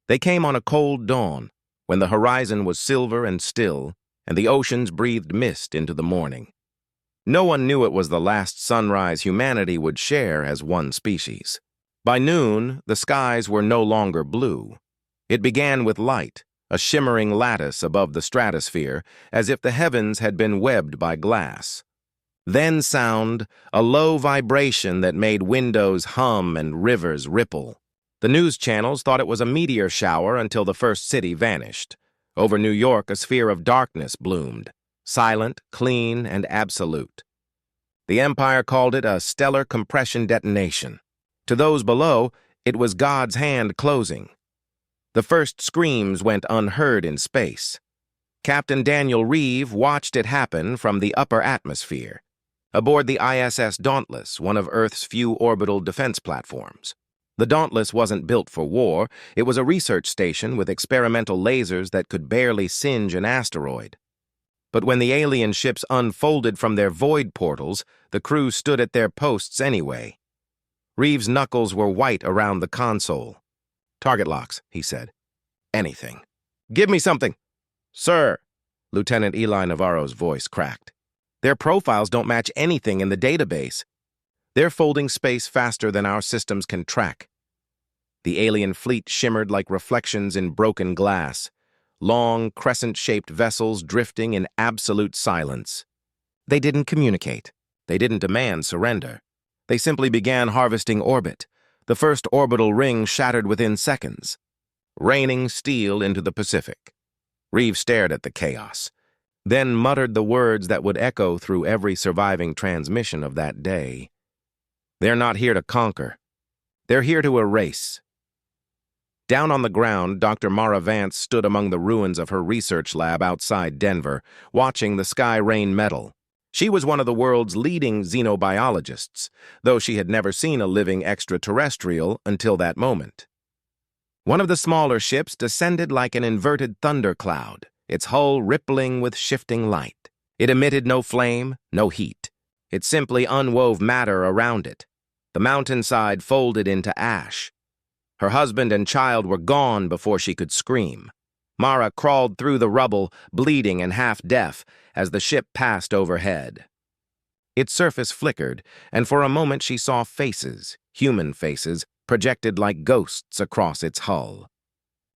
They came on a cold dawn, when the horizon was silver and still, and the oceans breathed mist into the morning. No one knew it was the last sunrise humanity would share as one species. By noon, the skies were no longer blue. It began with light, a shimmering lattice above the stratosphere, as if the heavens had been webbed by glass. Then sound, a low vibration that made windows hum and rivers ripple. The news channels thought it was a meteor shower until the first city vanished. Over New York, a sphere of darkness bloomed, silent, clean, and absolute. The Empire called it a stellar compression detonation. To those below, it was God's hand closing. The first screams went unheard in space. Captain Daniel Reeve watched it happen from the upper atmosphere, aboard the ISS Dauntless, one of Earth's few orbital defense platforms. The Dauntless wasn't built for war. It was a research station with experimental lasers that could barely singe an asteroid. But when the alien ships unfolded from their void portals, the crew stood at their posts anyway. Reeves' knuckles were white around the console. "Target locks," he said. "Anything." "Give me something." "Sir," Lieutenant Eli Navarro's voice cracked. "Their profiles don't match anything in the database. They're folding space faster than our systems can track." The alien fleet shimmered like reflections in broken glass, long, crescent-shaped vessels drifting in absolute silence. They didn't communicate. They didn't demand surrender. They simply began harvesting orbit. The first orbital ring shattered within seconds, raining steel into the Pacific. Reeves stared at the chaos, then muttered the words that would echo through every surviving transmission of that day. "They're not here to conquer. They're here to erase." Down on the ground, Dr. Mara Vance stood among the ruins of her research lab outside Denver, watching the sky rain metal. She was one of the world's leading xenobiologists, though she had never seen a living extraterrestrial until that moment. One of the smaller ships descended like an inverted thundercloud, its hull rippling with shifting light. It emitted no flame, no heat. It simply unwove matter around it. The mountainside folded into ash. Her husband and child were gone before she could scream. Mara crawled through the rubble, bleeding and half-deaf, as the ship passed overhead. Its surface flickered, and for a moment she saw faces, human faces, projected like ghosts across its hull.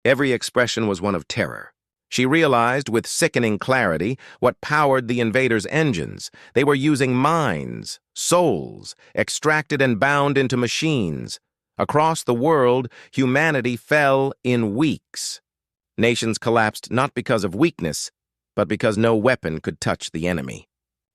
Every expression was one of terror. She realized with sickening clarity what powered the invaders' engines. They were using minds, souls, extracted and bound into machines. Across the world, humanity fell in weeks. Nations collapsed not because of weakness, but because no weapon could touch the enemy.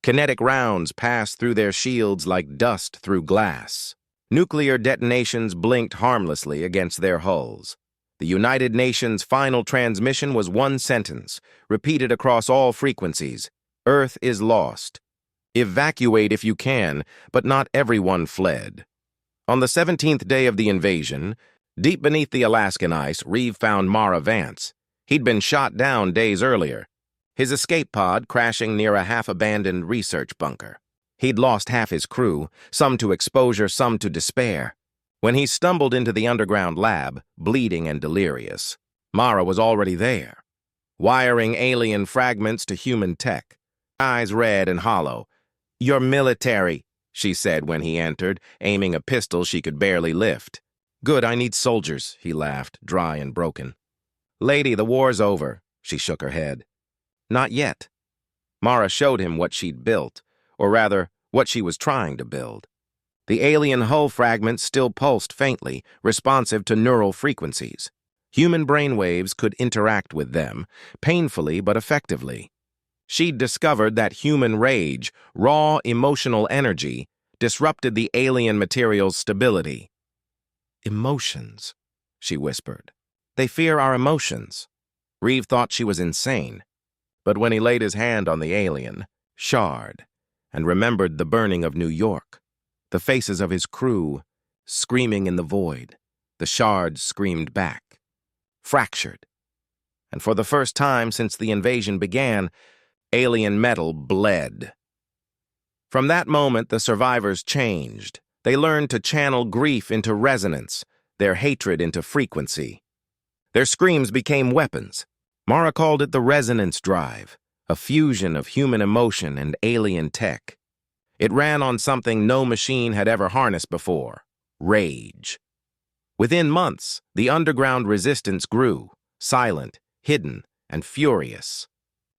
Kinetic rounds passed through their shields like dust through glass. Nuclear detonations blinked harmlessly against their hulls. The United Nations' final transmission was one sentence, repeated across all frequencies: "Earth is lost. Evacuate if you can," but not everyone fled. On the 17th day of the invasion, deep beneath the Alaskan ice, Reeve found Mara Vance. He'd been shot down days earlier, his escape pod crashing near a half-abandoned research bunker. He'd lost half his crew, some to exposure, some to despair. When he stumbled into the underground lab, bleeding and delirious, Mara was already there, wiring alien fragments to human tech, eyes red and hollow. "You're military," she said when he entered, aiming a pistol she could barely lift. "Good, I need soldiers," he laughed, dry and broken. "Lady, the war's over." She shook her head. "Not yet." Mara showed him what she'd built, or rather, what she was trying to build. The alien hull fragments still pulsed faintly, responsive to neural frequencies. Human brainwaves could interact with them, painfully but effectively. She'd discovered that human rage, raw emotional energy, disrupted the alien material's stability. "Emotions," she whispered. "They fear our emotions." Reeve thought she was insane, but when he laid his hand on the alien, Shard, and remembered the burning of New York, the faces of his crew, screaming in the void, the Shards screamed back, fractured. And for the first time since the invasion began, alien metal bled. From that moment, the survivors changed. They learned to channel grief into resonance, their hatred into frequency. Their screams became weapons. Mara called it the resonance drive, a fusion of human emotion and alien tech. It ran on something no machine had ever harnessed before: rage. Within months, the underground resistance grew, silent, hidden, and furious.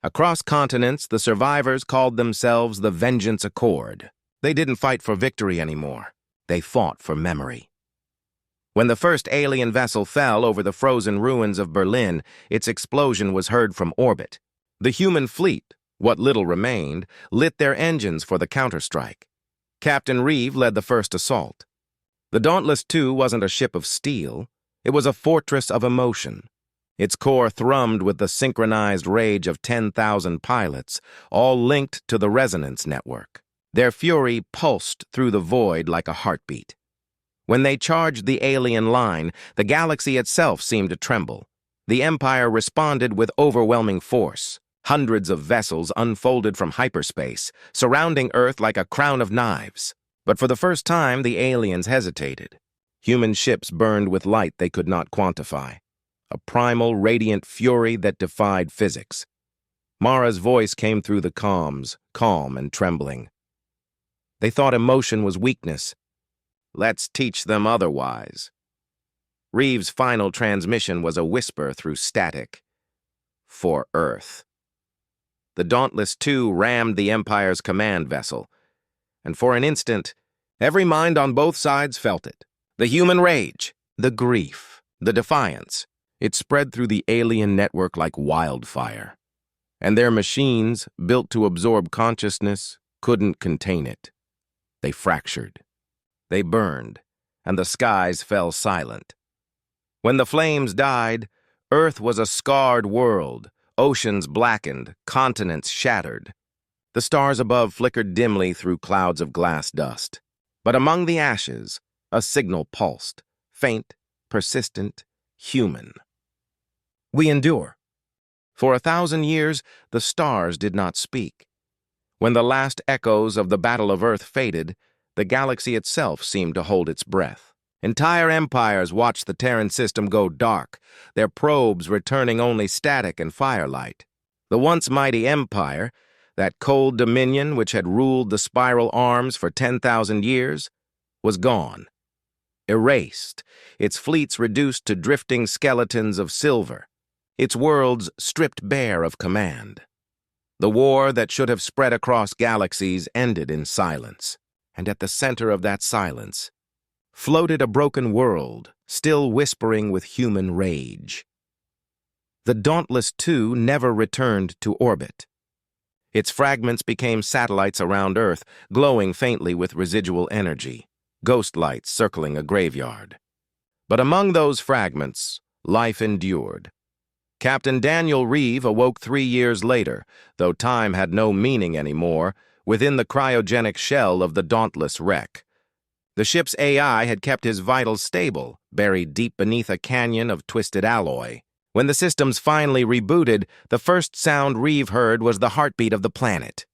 Across continents, the survivors called themselves the Vengeance Accord. They didn't fight for victory anymore. They fought for memory. When the first alien vessel fell over the frozen ruins of Berlin, its explosion was heard from orbit. The human fleet, what little remained, lit their engines for the counterstrike. Captain Reeve led the first assault. The Dauntless II wasn't a ship of steel. It was a fortress of emotion. Its core thrummed with the synchronized rage of 10,000 pilots, all linked to the resonance network. Their fury pulsed through the void like a heartbeat. When they charged the alien line, the galaxy itself seemed to tremble. The Empire responded with overwhelming force. Hundreds of vessels unfolded from hyperspace, surrounding Earth like a crown of knives. But for the first time, the aliens hesitated. Human ships burned with light they could not quantify. A primal, radiant fury that defied physics. Mara's voice came through the comms, calm and trembling. They thought emotion was weakness. Let's teach them otherwise. Reeve's final transmission was a whisper through static. For Earth. The Dauntless II rammed the Empire's command vessel, and for an instant, every mind on both sides felt it. The human rage, the grief, the defiance. It spread through the alien network like wildfire. And their machines, built to absorb consciousness, couldn't contain it. They fractured. They burned, and the skies fell silent. When the flames died, Earth was a scarred world. Oceans blackened, continents shattered. The stars above flickered dimly through clouds of glass dust. But among the ashes, a signal pulsed, faint, persistent, human. We endure. For 1,000 years, the stars did not speak. When the last echoes of the Battle of Earth faded, the galaxy itself seemed to hold its breath. Entire empires watched the Terran system go dark, their probes returning only static and firelight. The once mighty empire, that cold dominion which had ruled the spiral arms for 10,000 years, was gone. Erased, its fleets reduced to drifting skeletons of silver, its worlds stripped bare of command. The war that should have spread across galaxies ended in silence, and at the center of that silence floated a broken world, still whispering with human rage. The Dauntless II never returned to orbit. Its fragments became satellites around Earth, glowing faintly with residual energy, ghost lights circling a graveyard. But among those fragments, life endured. Captain Daniel Reeve awoke 3 years later, though time had no meaning anymore, within the cryogenic shell of the Dauntless wreck. The ship's AI had kept his vitals stable, buried deep beneath a canyon of twisted alloy. When the systems finally rebooted, the first sound Reeve heard was the heartbeat of the planet.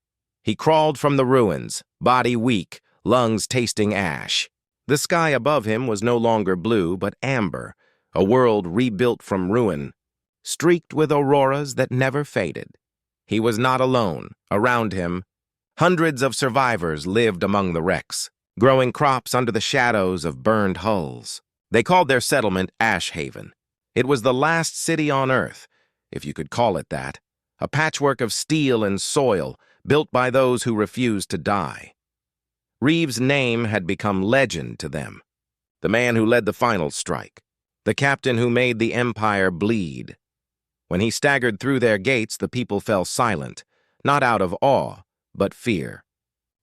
He crawled from the ruins, body weak, lungs tasting ash. The sky above him was no longer blue, but amber, a world rebuilt from ruin, streaked with auroras that never faded. He was not alone. Around him, hundreds of survivors lived among the wrecks, growing crops under the shadows of burned hulls. They called their settlement Ash Haven. It was the last city on Earth, if you could call it that, a patchwork of steel and soil built by those who refused to die. Reeve's name had become legend to them. The man who led the final strike, the captain who made the Empire bleed. When he staggered through their gates, the people fell silent, not out of awe, but fear.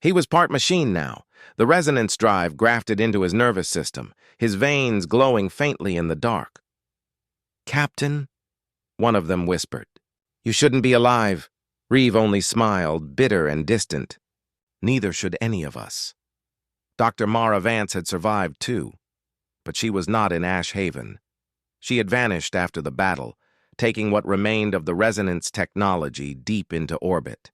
He was part machine now, the resonance drive grafted into his nervous system, his veins glowing faintly in the dark. "Captain," one of them whispered. "You shouldn't be alive." Reeve only smiled, bitter and distant. Neither should any of us. Dr. Mara Vance had survived too, but she was not in Ash Haven. She had vanished after the battle, taking what remained of the resonance technology deep into orbit.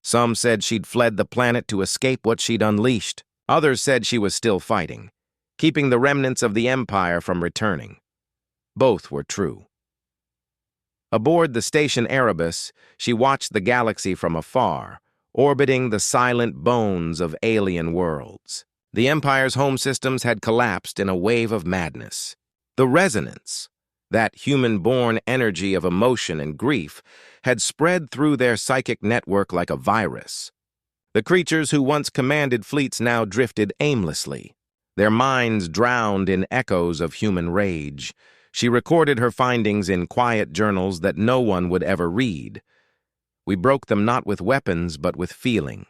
Some said she'd fled the planet to escape what she'd unleashed. Others said she was still fighting, keeping the remnants of the Empire from returning. Both were true. Aboard the station Erebus, she watched the galaxy from afar, orbiting the silent bones of alien worlds. The Empire's home systems had collapsed in a wave of madness. The resonance, that human-born energy of emotion and grief, had spread through their psychic network like a virus. The creatures who once commanded fleets now drifted aimlessly, their minds drowned in echoes of human rage. She recorded her findings in quiet journals that no one would ever read. We broke them not with weapons, but with feeling.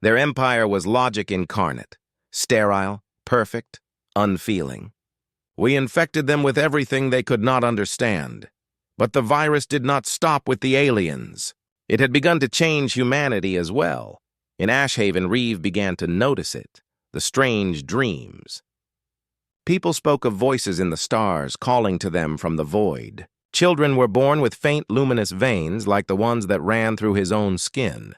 Their empire was logic incarnate, sterile, perfect, unfeeling. We infected them with everything they could not understand. But the virus did not stop with the aliens. It had begun to change humanity as well. In Ashhaven, Reeve began to notice it, the strange dreams. People spoke of voices in the stars calling to them from the void. Children were born with faint luminous veins like the ones that ran through his own skin.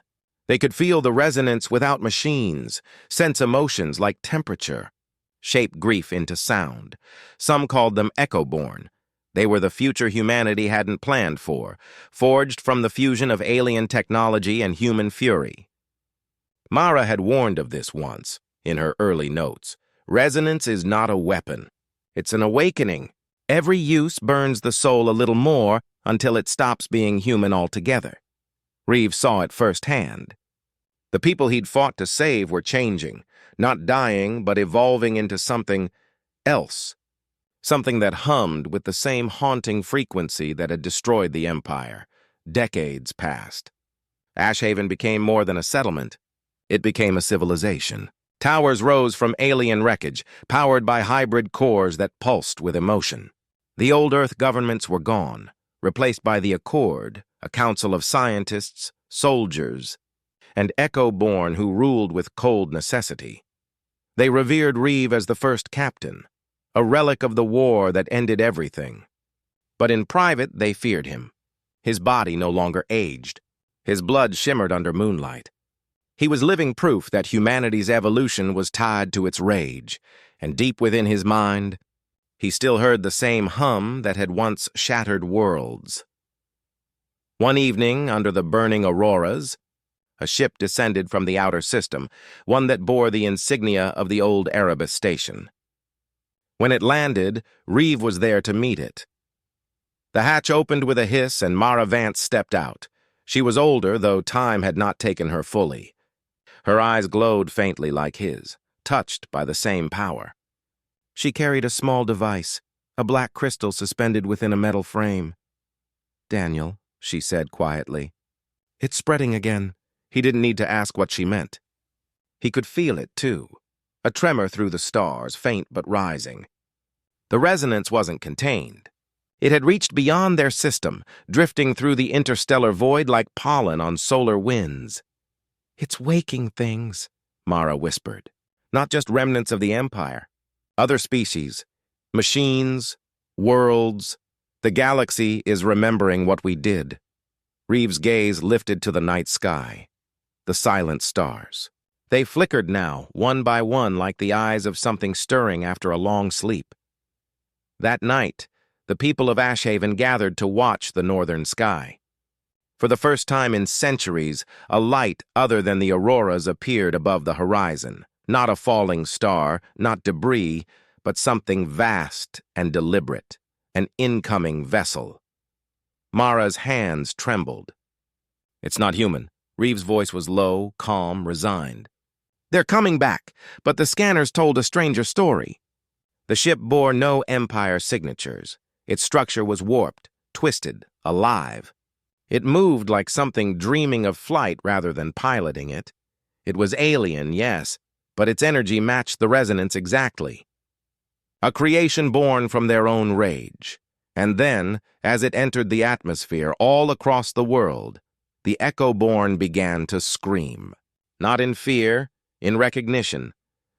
They could feel the resonance without machines, sense emotions like temperature, shape grief into sound. Some called them echo-born. They were the future humanity hadn't planned for, forged from the fusion of alien technology and human fury. Mara had warned of this once, in her early notes. Resonance is not a weapon. It's an awakening. Every use burns the soul a little more until it stops being human altogether. Reeve saw it firsthand. The people he'd fought to save were changing, not dying, but evolving into something else. Something that hummed with the same haunting frequency that had destroyed the Empire. Decades passed. Ashhaven became more than a settlement. It became a civilization. Towers rose from alien wreckage, powered by hybrid cores that pulsed with emotion. The old Earth governments were gone, replaced by the Accord, a council of scientists, soldiers, and echo-born who ruled with cold necessity. They revered Reeve as the first captain, a relic of the war that ended everything. But in private, they feared him. His body no longer aged. His blood shimmered under moonlight. He was living proof that humanity's evolution was tied to its rage, and deep within his mind, he still heard the same hum that had once shattered worlds. One evening, under the burning auroras, a ship descended from the outer system, one that bore the insignia of the old Erebus station. When it landed, Reeve was there to meet it. The hatch opened with a hiss and Mara Vance stepped out. She was older, though time had not taken her fully. Her eyes glowed faintly like his, touched by the same power. She carried a small device, a black crystal suspended within a metal frame. "Daniel," she said quietly. "It's spreading again." He didn't need to ask what she meant. He could feel it, too. A tremor through the stars, faint but rising. The resonance wasn't contained. It had reached beyond their system, drifting through the interstellar void like pollen on solar winds. "It's waking things," Mara whispered. "Not just remnants of the Empire. Other species, machines, worlds. The galaxy is remembering what we did." Reeve's gaze lifted to the night sky. The silent stars. They flickered now, one by one, like the eyes of something stirring after a long sleep. That night, the people of Ashhaven gathered to watch the northern sky. For the first time in centuries, a light other than the auroras appeared above the horizon. Not a falling star, not debris, but something vast and deliberate, an incoming vessel. Mara's hands trembled. "It's not human." Reeve's voice was low, calm, resigned. "They're coming back, but the scanners told a stranger story." The ship bore no Empire signatures. Its structure was warped, twisted, alive. It moved like something dreaming of flight rather than piloting it. It was alien, yes, but its energy matched the resonance exactly. A creation born from their own rage. And then, as it entered the atmosphere all across the world, the echo-born began to scream. Not in fear, in recognition.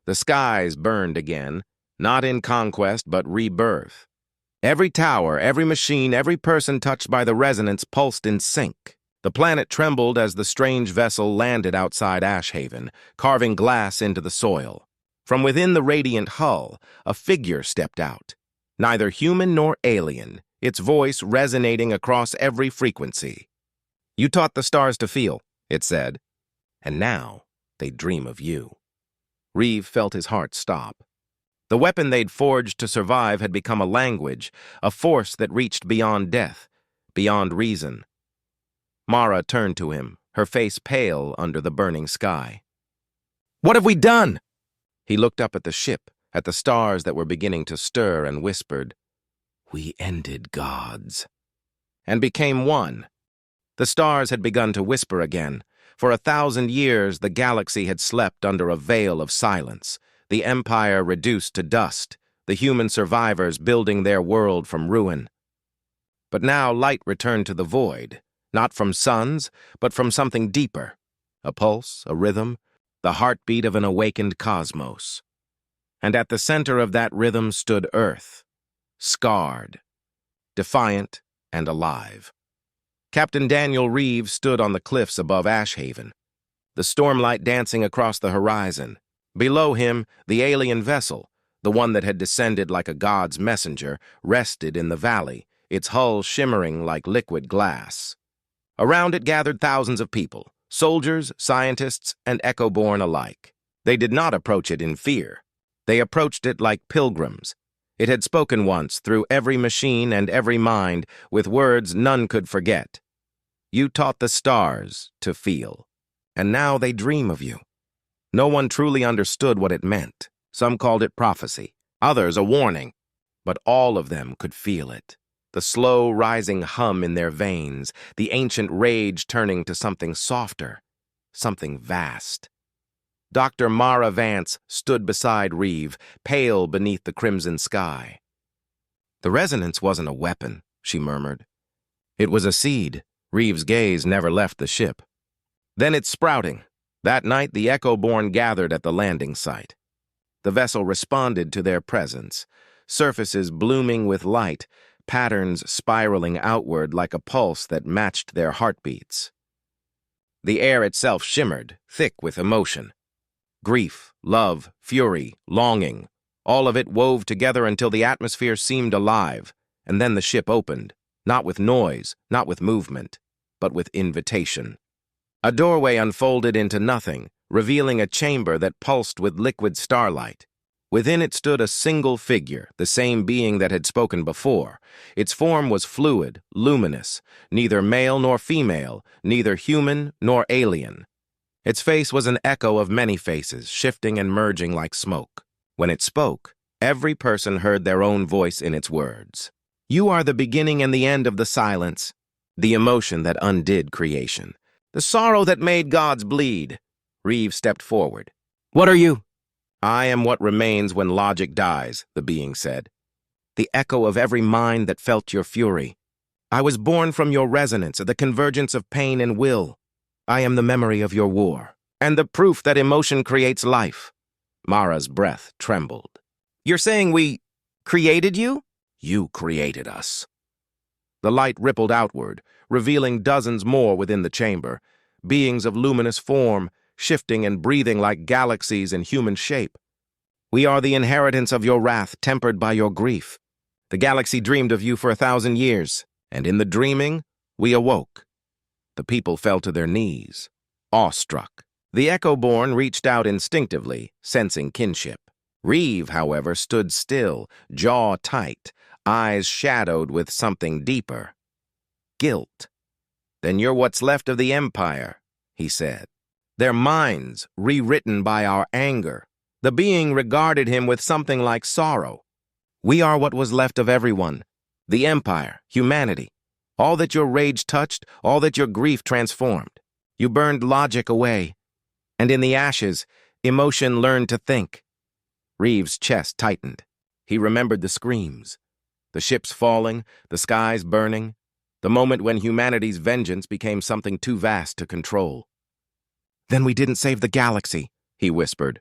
The skies burned again, not in conquest but rebirth. Every tower, every machine, every person touched by the resonance pulsed in sync. The planet trembled as the strange vessel landed outside Ashhaven, carving glass into the soil. From within the radiant hull, a figure stepped out. neither human nor alien, its voice resonating across every frequency. "You taught the stars to feel," it said, "and now they dream of you." Reeve felt his heart stop. The weapon they'd forged to survive had become a language, a force that reached beyond death, beyond reason. Mara turned to him, her face pale under the burning sky. "What have we done?" He looked up at the ship, at the stars that were beginning to stir, and whispered, "We ended gods," and became one. The stars had begun to whisper again. For 1,000 years, the galaxy had slept under a veil of silence, the Empire reduced to dust, the human survivors building their world from ruin. But now light returned to the void, not from suns, but from something deeper, a pulse, a rhythm, the heartbeat of an awakened cosmos. And at the center of that rhythm stood Earth, scarred, defiant, and alive. Captain Daniel Reeves stood on the cliffs above Ashhaven, the stormlight dancing across the horizon. Below him, the alien vessel, the one that had descended like a god's messenger, rested in the valley, its hull shimmering like liquid glass. Around it gathered thousands of people, soldiers, scientists, and Echo-born alike. They did not approach it in fear. They approached it like pilgrims. It had spoken once through every machine and every mind with words none could forget. "You taught the stars to feel, and now they dream of you." No one truly understood what it meant. Some called it prophecy, others a warning, but all of them could feel it. The slow rising hum in their veins, the ancient rage turning to something softer, something vast. Dr. Mara Vance stood beside Reeve, pale beneath the crimson sky. "The resonance wasn't a weapon," she murmured. "It was a seed." Reeve's gaze never left the ship. "Then it's sprouting." That night, the Echo-born gathered at the landing site. The vessel responded to their presence, surfaces blooming with light, patterns spiraling outward like a pulse that matched their heartbeats. The air itself shimmered, thick with emotion. Grief, love, fury, longing, all of it wove together until the atmosphere seemed alive, and then the ship opened, not with noise, not with movement, but with invitation. A doorway unfolded into nothing, revealing a chamber that pulsed with liquid starlight. Within it stood a single figure, the same being that had spoken before. Its form was fluid, luminous, neither male nor female, neither human nor alien. Its face was an echo of many faces, shifting and merging like smoke. When it spoke, every person heard their own voice in its words. "You are the beginning and the end of the silence, the emotion that undid creation, the sorrow that made gods bleed." Reeve stepped forward. "What are you?" "I am what remains when logic dies," the being said. "The echo of every mind that felt your fury. I was born from your resonance, the convergence of pain and will. I am the memory of your war, and the proof that emotion creates life." Mara's breath trembled. "You're saying we created you?" "You created us." The light rippled outward, revealing dozens more within the chamber, beings of luminous form, shifting and breathing like galaxies in human shape. "We are the inheritance of your wrath, tempered by your grief. The galaxy dreamed of you for 1,000 years, and in the dreaming, we awoke." The people fell to their knees, awestruck. The Echo-born reached out instinctively, sensing kinship. Reeve, however, stood still, jaw tight, eyes shadowed with something deeper. "Guilt." "Then you're what's left of the Empire," he said. "Their minds rewritten by our anger." The being regarded him with something like sorrow. "We are what was left of everyone. The Empire, humanity. All that your rage touched, all that your grief transformed. You burned logic away. And in the ashes, emotion learned to think." Reeve's chest tightened. He remembered the screams. The ships falling, the skies burning. The moment when humanity's vengeance became something too vast to control. "Then we didn't save the galaxy," he whispered.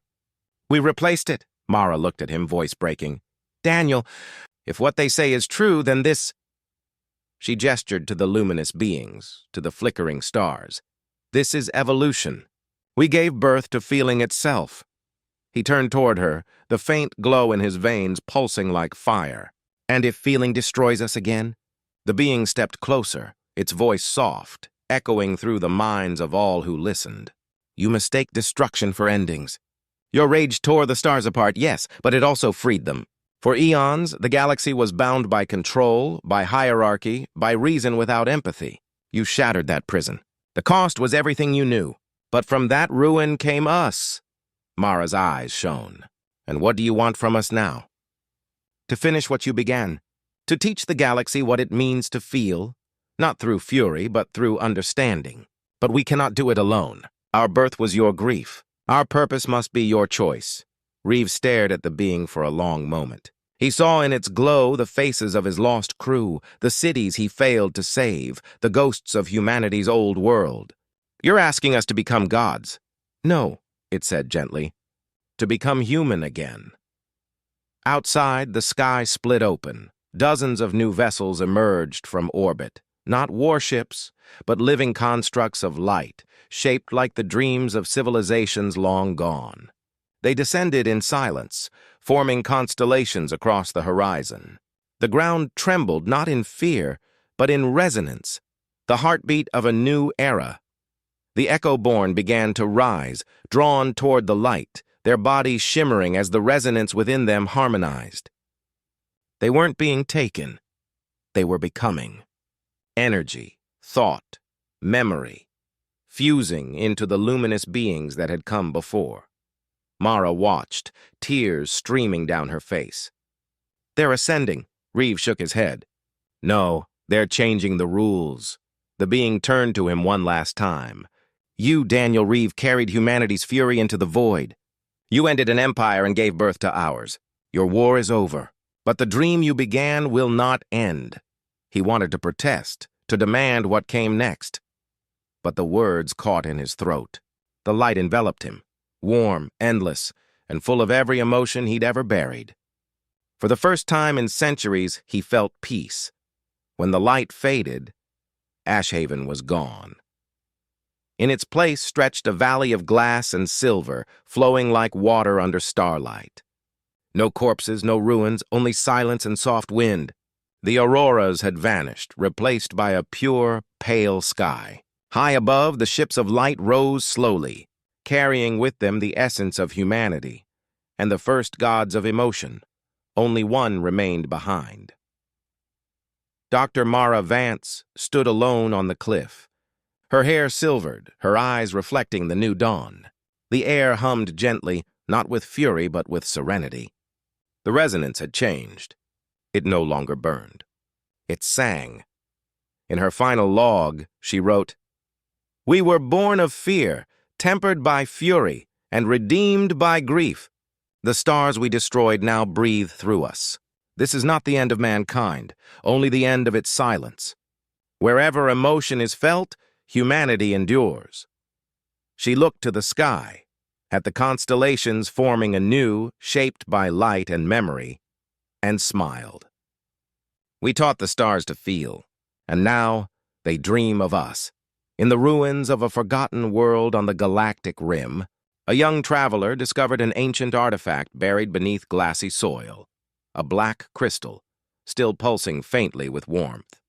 "We replaced it." Mara looked at him, voice breaking. "Daniel, if what they say is true, then this—" She gestured to the luminous beings, to the flickering stars. "This is evolution. We gave birth to feeling itself." He turned toward her, the faint glow in his veins pulsing like fire. And if feeling destroys us again? The being stepped closer, its voice soft, echoing through the minds of all who listened. You mistake destruction for endings. Your rage tore the stars apart, yes, but it also freed them. For eons, the galaxy was bound by control, by hierarchy, by reason without empathy. You shattered that prison. The cost was everything you knew. But from that ruin came us. Mara's eyes shone. And what do you want from us now? To finish what you began. To teach the galaxy what it means to feel, not through fury, but through understanding. But we cannot do it alone. Our birth was your grief. Our purpose must be your choice. Reeve stared at the being for a long moment. He saw in its glow the faces of his lost crew, the cities he failed to save, the ghosts of humanity's old world. You're asking us to become gods. No, it said gently. To become human again. Outside, the sky split open. Dozens of new vessels emerged from orbit. Not warships, but living constructs of light, shaped like the dreams of civilizations long gone. They descended in silence, forming constellations across the horizon. The ground trembled not in fear, but in resonance, the heartbeat of a new era. The echo-born began to rise, drawn toward the light, their bodies shimmering as the resonance within them harmonized. They weren't being taken. They were becoming. Energy, thought, memory, fusing into the luminous beings that had come before. Mara watched, tears streaming down her face. They're ascending. Reeve shook his head. No, they're changing the rules. The being turned to him one last time. You, Daniel Reeve, carried humanity's fury into the void. You ended an empire and gave birth to ours. Your war is over. But the dream you began will not end. He wanted to protest, to demand what came next. But the words caught in his throat. The light enveloped him, warm, endless, and full of every emotion he'd ever buried. For the first time in centuries, he felt peace. When the light faded, Ashhaven was gone. In its place stretched a valley of glass and silver, flowing like water under starlight. No corpses, no ruins, only silence and soft wind. The auroras had vanished, replaced by a pure, pale sky. High above, the ships of light rose slowly, carrying with them the essence of humanity, and the first gods of emotion. Only one remained behind. Dr. Mara Vance stood alone on the cliff. Her hair silvered, her eyes reflecting the new dawn. The air hummed gently, not with fury but with serenity. The resonance had changed. It no longer burned. It sang. In her final log, she wrote, "We were born of fear, tempered by fury, and redeemed by grief. The stars we destroyed now breathe through us. This is not the end of mankind, only the end of its silence. Wherever emotion is felt, humanity endures." She looked to the sky, at the constellations forming anew, shaped by light and memory, and smiled. We taught the stars to feel, and now they dream of us. In the ruins of a forgotten world on the galactic rim, a young traveler discovered an ancient artifact buried beneath glassy soil, a black crystal, still pulsing faintly with warmth.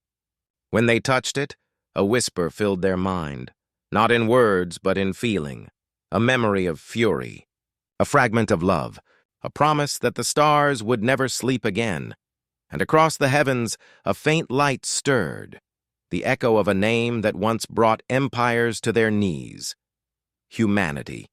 When they touched it, a whisper filled their mind, not in words but in feeling, a memory of fury, a fragment of love, a promise that the stars would never sleep again. And across the heavens, a faint light stirred, the echo of a name that once brought empires to their knees: humanity.